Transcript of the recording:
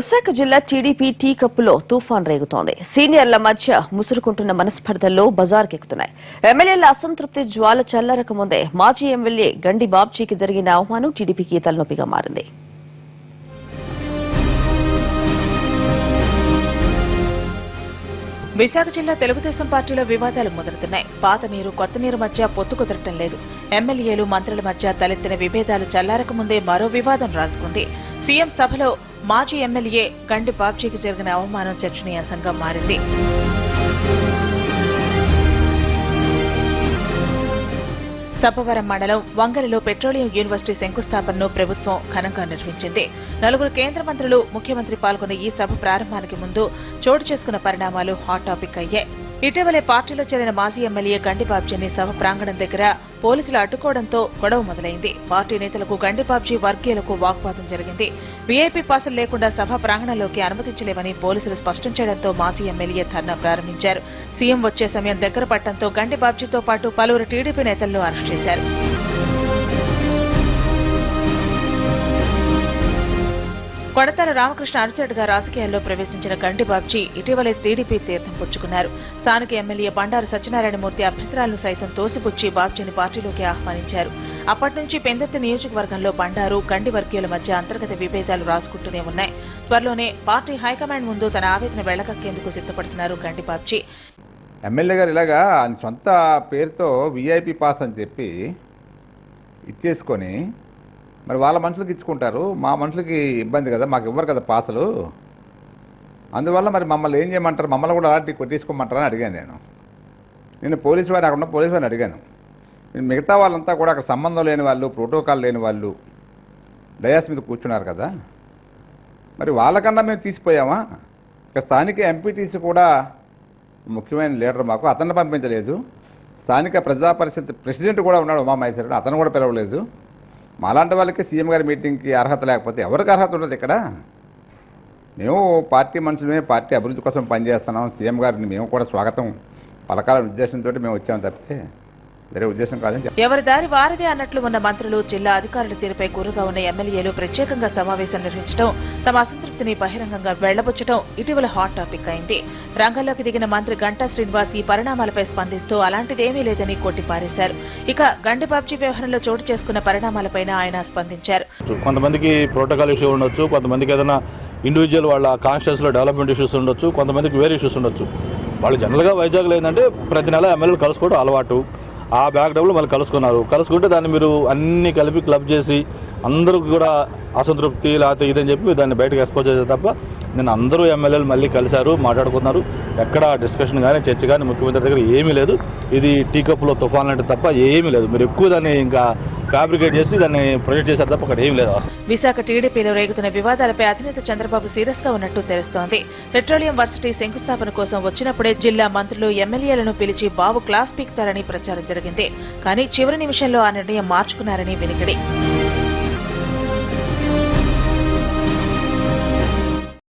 విశాఖ జిల్లా TDP tea కప్పులో తుఫాన్ రేగుతోంది. సీనియర్ల మధ్య ముసురుకుంటున్న మనస్పర్ధల్లో బజార్కెక్కుతున్నాయి. ఎమ్మెల్యేల అసంతృప్తి జ్వాల చల్లారక ముందే మాజీ ఎమ్మెల్యే గండి బాబ్జీకి జరిగిన అవమానం టీడీపీకి తలనొప్పిగా మారింది. విశాఖ జిల్లా తెలుగుదేశం పార్టీలో వివాదాలు ముదురుతున్నాయి. పాత నీరు కొత్త నీరు మధ్య పొత్తు కుదరటం లేదు. ఎమ్మెల్యేలు మంత్రుల మధ్య తలెత్తిన విభేదాలు చల్లారక ముందే మరో వివాదం రాసుకుంది. సీఎం సభలో మాజీ ఎమ్మెల్యే గండి బాబ్జీకి జరిగిన అవమానం చర్చనీయాంశంగా మారింది. సబ్బవరం మండలం వంగలిలో పెట్రోలియం యూనివర్సిటీ శంకుస్థాపనను ప్రభుత్వం ఘనంగా నిర్వహించింది. 4 కేంద్ర మంత్రులు, ముఖ్యమంత్రి పాల్గొన్న ఈ సభ ప్రారంభానికి ముందు చోటు చేసుకున్న పరిణామాలు హాట్ టాపిక్ అయ్యాయి. ఇటీవలే పార్టీలో చేరిన మాజీ ఎమ్మెల్యే గండి బాబ్జీని సభ ప్రాంగణం దగ్గర పోలీసులు అడ్డుకోవడంతో గొడవ మొదలైంది. పార్టీ నేతలకు గండి బాబ్జీ వర్గీయులకు వాగ్వాదం జరిగింది. వీఐపీ పాసులు లేకుండా సభ ప్రాంగణంలోకి అనుమతించలేవని పోలీసులు స్పష్టం చేయడంతో మాజీ ఎమ్మెల్యే ధర్నా ప్రారంభించారు. సీఎం వచ్చే సమయం దగ్గర పడటంతో గండి బాబ్జీతో పాటు పలువురు టీడీపీ నేతలను అరెస్ట్ చేశారు. కొడతాల రామకృష్ణ అనుచరుడుగా రాజకీయాల్లో ప్రవేశించిన గండి బాబ్జీ ఇటీవలే టీడీపీ తీర్థం పుచ్చుకున్నారు. స్థానిక ఎమ్మెల్యే బండారు సత్యనారాయణమూర్తి అభ్యంతరాలను సైతం తోసిపుచ్చి బాబ్జీని పార్టీలోకి ఆహ్వానించారు. అప్పటి నుంచి పెందర్తి నియోజకవర్గంలో బండారు, గండి వర్గీయుల మధ్య అంతర్గత విభేదాలు రాసుకుంటూనే ఉన్నాయి. త్వరలోనే పార్టీ హైకమాండ్ ముందు తన ఆవేదన వెళ్లకక్కేందుకు సిద్ధపడుతున్నారు గండి బాబ్జీ. ఎమ్మెల్యే గారు ఇలాగా సొంత పేరుతో వీఐపీ పాస్ అని చెప్పి ఇచ్చేసుకొని మరి వాళ్ళ మనుషులకి ఇచ్చుకుంటారు. మా మనుషులకి ఇబ్బంది కదా, మాకు ఇవ్వరు కదా పాసులు. అందువల్ల మరి మమ్మల్ని ఏం చేయమంటారు, మమ్మల్ని కూడా అలాంటి కొట్టేసుకోమంటారని అడిగాను. నేను పోలీసు వారిని అక్కడ పోలీసు వారిని అడిగాను. మిగతా వాళ్ళంతా కూడా అక్కడ సంబంధం లేని వాళ్ళు, ప్రోటోకాల్ లేని వాళ్ళు డయాస్ మీద కూర్చున్నారు కదా, మరి వాళ్ళకన్నా మేము తీసిపోయామా? ఇక్కడ స్థానిక ఎంపీటీసీ కూడా ముఖ్యమైన లీడర్, మాకు అతన్ని పంపించలేదు. స్థానిక ప్రజా పరిషత్ ప్రెసిడెంట్ కూడా ఉన్నాడు ఉమామహేశ్వరుడు, అతను కూడా పిలవలేదు. మాలాంటి వాళ్ళకి సీఎం గారి మీటింగ్కి అర్హత లేకపోతే ఎవరికి అర్హత ఉండదు? ఇక్కడ మేము పార్టీ మనుషులమే, పార్టీ అభివృద్ధి కోసం పనిచేస్తున్నాం. సీఎం గారిని మేము కూడా స్వాగతం పలకాల ఉద్దేశంతో మేము వచ్చాము తప్పితే వేరే ఉద్దేశం కాదని. ఎవరి దారి వారిదే అన్నట్లు ఉన్న మంత్రులు, జిల్లా అధికారుల తీరుపై గురుగా ఉన్న ఎమ్మెల్యేలు ప్రత్యేకంగా సమావేశం నిర్వహించడం, తమ అసంతృప్తిని బహిరంగంగా వెళ్లబుచ్చడం ఇటీవల హాట్ టాపిక్ అయింది. రంగంలోకి దిగిన మంత్రి గంటా శ్రీనివాస్ ఈ పరిణామాలపై స్పందిస్తూ అలాంటిదేమీ లేదని కొట్టిపారేశారు. ఇక గండి బాబ్జీ వ్యవహారంలో చోటు చేసుకున్న పరిణామాలపై ఆయన స్పందించారు. కొంతమందికి ప్రోటోకాల్ ఇష్యూ ఉండొచ్చు, కొంతమందికి ఏదైనా ఇండివిజువల్ వాళ్ళ కాన్స్టిట్యూన్సీలో డెవలప్మెంట్ ఇష్యూస్ ఉండొచ్చు, కొంతమందికి వేరే ఇష్యూస్ ఉండొచ్చు. వాళ్ళు జనరల్గా వైజాగ్లో ఏంటంటే ప్రతి నెల ఎమ్మెల్యేలు కలుసుకోవడం అలవాటు. ఆ బ్యాక్ డబ్బులు మళ్ళీ కలుసుకుంటే దాన్ని మీరు అన్నీ కలిపి క్లబ్ చేసి అందరికి కూడా అసంతృప్తి లేకపోతే ఇదని చెప్పి దాన్ని బయటకు ఎక్స్పోజ్ చేసే తప్ప నేను అందరూ ఎమ్మెల్యేలు మళ్ళీ కలిశారు, మాట్లాడుకున్నారు. ఎక్కడ డిస్కషన్ కానీ చర్చ కానీ ముఖ్యమంత్రి దగ్గర ఏమీ లేదు. ఇది టీ కప్పులో తుఫాన్ లాంటి తప్ప ఏమీ లేదు. మీరు ఎక్కువ దాన్ని ఇంకా ఫ్యాబ్రికేట్ చేసి దాన్ని ప్రొజెక్ట్ చేశారు తప్ప అక్కడ ఏమీ లేదు. విశాఖ టీడీపీలో రేగుతున్న వివాదాలపై అధినేత చంద్రబాబు సీరియస్ గా ఉన్నట్టు తెలుస్తోంది. పెట్రోలియం వర్సిటీ శంకుస్థాపన కోసం వచ్చినప్పుడే జిల్లా మంత్రులు, ఎమ్మెల్యేలను పిలిచి బాబు క్లాస్ పీకుతారని ప్రచారం జరిగింది. కానీ చివరి నిమిషంలో ఆ నిర్ణయం మార్చుకున్నారని వినికిడి.